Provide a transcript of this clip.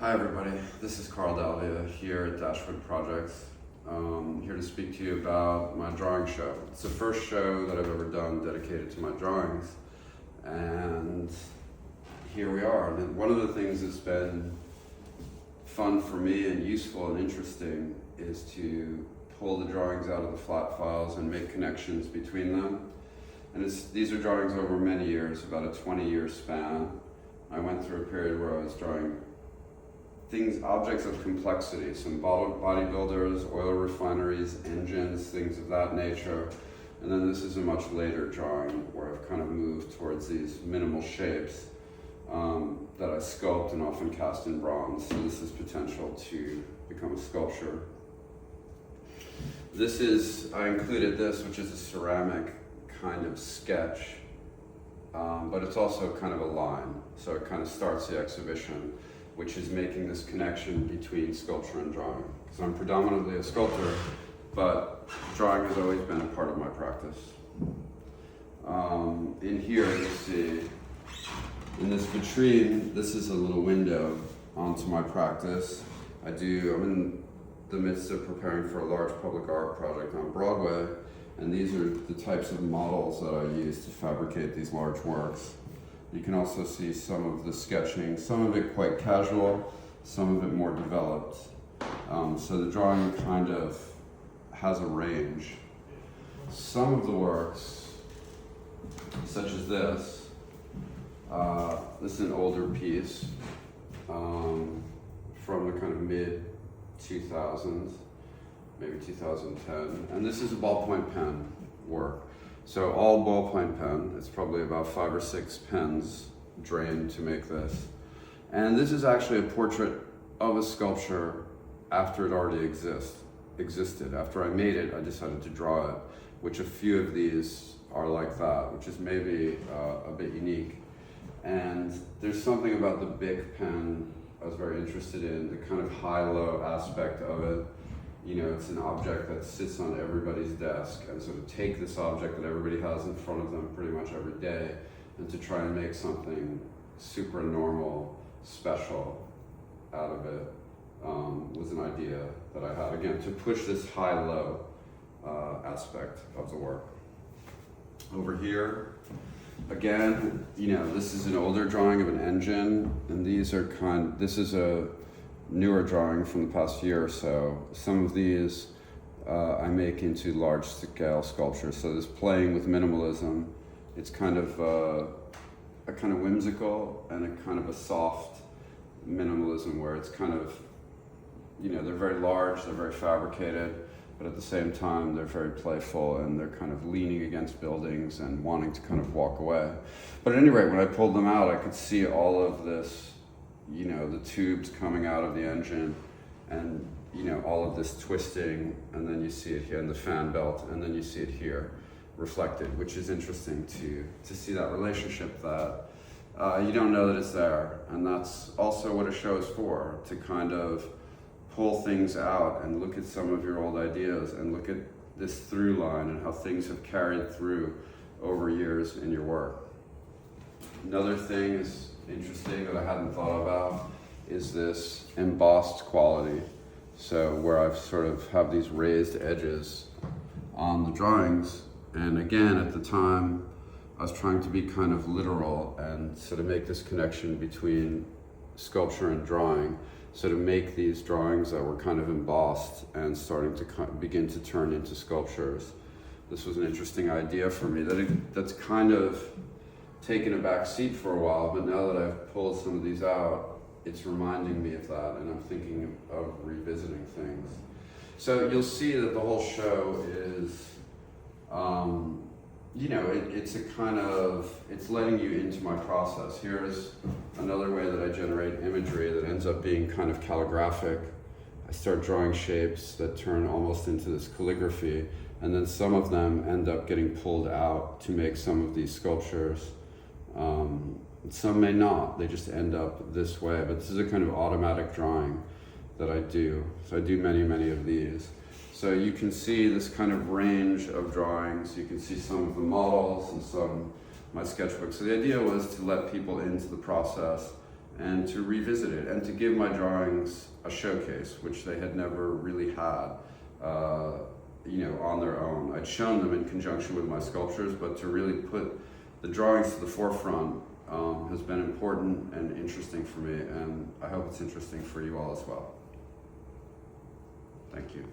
Hi everybody, this is Carl Dalvia here at Dashwood Projects. Here to speak to you about my drawing show. It's the first show that I've ever done dedicated to my drawings, and here we are. And one of the things that's been fun for me and useful and interesting is to pull the drawings out of the flat files and make connections between them. And these are drawings over many years, about a 20-year span. I went through a period where I was drawing objects of complexity, some bodybuilders, oil refineries, engines, things of that nature. And then this is a much later drawing where I've kind of moved towards these minimal shapes that I sculpt and often cast in bronze. So this is potential to become a sculpture. I included this, which is a ceramic kind of sketch, but it's also kind of a line. So it kind of starts the exhibition, which is making this connection between sculpture and drawing. So I'm predominantly a sculptor, but drawing has always been a part of my practice. In here, you see, in this vitrine, this is a little window onto my practice. I'm in the midst of preparing for a large public art project on Broadway, and these are the types of models that I use to fabricate these large works. You can also see some of the sketching, some of it quite casual, some of it more developed. So the drawing kind of has a range. Some of the works, such as this is an older piece from the kind of mid-2000s, maybe 2010, and this is a ballpoint pen work. So all ballpoint pen, it's probably about 5 or 6 pens drained to make this. And this is actually a portrait of a sculpture after it already existed. After I made it, I decided to draw it, which a few of these are like that, which is maybe a bit unique. And there's something about the Bic pen I was very interested in, the kind of high-low aspect of it. You know, it's an object that sits on everybody's desk, and so to take this object that everybody has in front of them pretty much every day and to try and make something super normal, special out of it was an idea that I had, again, to push this high-low aspect of the work. Over here, again, you know, this is an older drawing of an engine, and this is a newer drawing from the past year or so. Some of these I make into large scale sculptures. So this playing with minimalism, it's kind of a kind of whimsical and a kind of a soft minimalism where it's kind of, you know, they're very large, they're very fabricated, but at the same time they're very playful and they're kind of leaning against buildings and wanting to kind of walk away. But at any rate, when I pulled them out, I could see all of this, you know, the tubes coming out of the engine and, you know, all of this twisting, and then you see it here in the fan belt, and then you see it here reflected, which is interesting to see that relationship that you don't know that it's there. And that's also what a show is for, to kind of pull things out and look at some of your old ideas and look at this through line and how things have carried through over years in your work. Another thing is interesting that I hadn't thought about is this embossed quality. So where I've sort of have these raised edges on the drawings, and again at the time I was trying to be kind of literal and sort of make this connection between sculpture and drawing, so to make these drawings that were kind of embossed and starting to begin to turn into sculptures. This was an interesting idea for me that's kind of taken a back seat for a while, but now that I've pulled some of these out, it's reminding me of that, and I'm thinking of revisiting things. So you'll see that the whole show is, you know, it's letting you into my process. Here's another way that I generate imagery that ends up being kind of calligraphic. I start drawing shapes that turn almost into this calligraphy, and then some of them end up getting pulled out to make some of these sculptures. Some may not, they just end up this way, but this is a kind of automatic drawing that I do. So I do many, many of these. So you can see this kind of range of drawings. You can see some of the models and some of my sketchbooks. So the idea was to let people into the process and to revisit it and to give my drawings a showcase, which they had never really had, on their own. I'd shown them in conjunction with my sculptures, but to really put the drawings to the forefront has been important and interesting for me, and I hope it's interesting for you all as well. Thank you.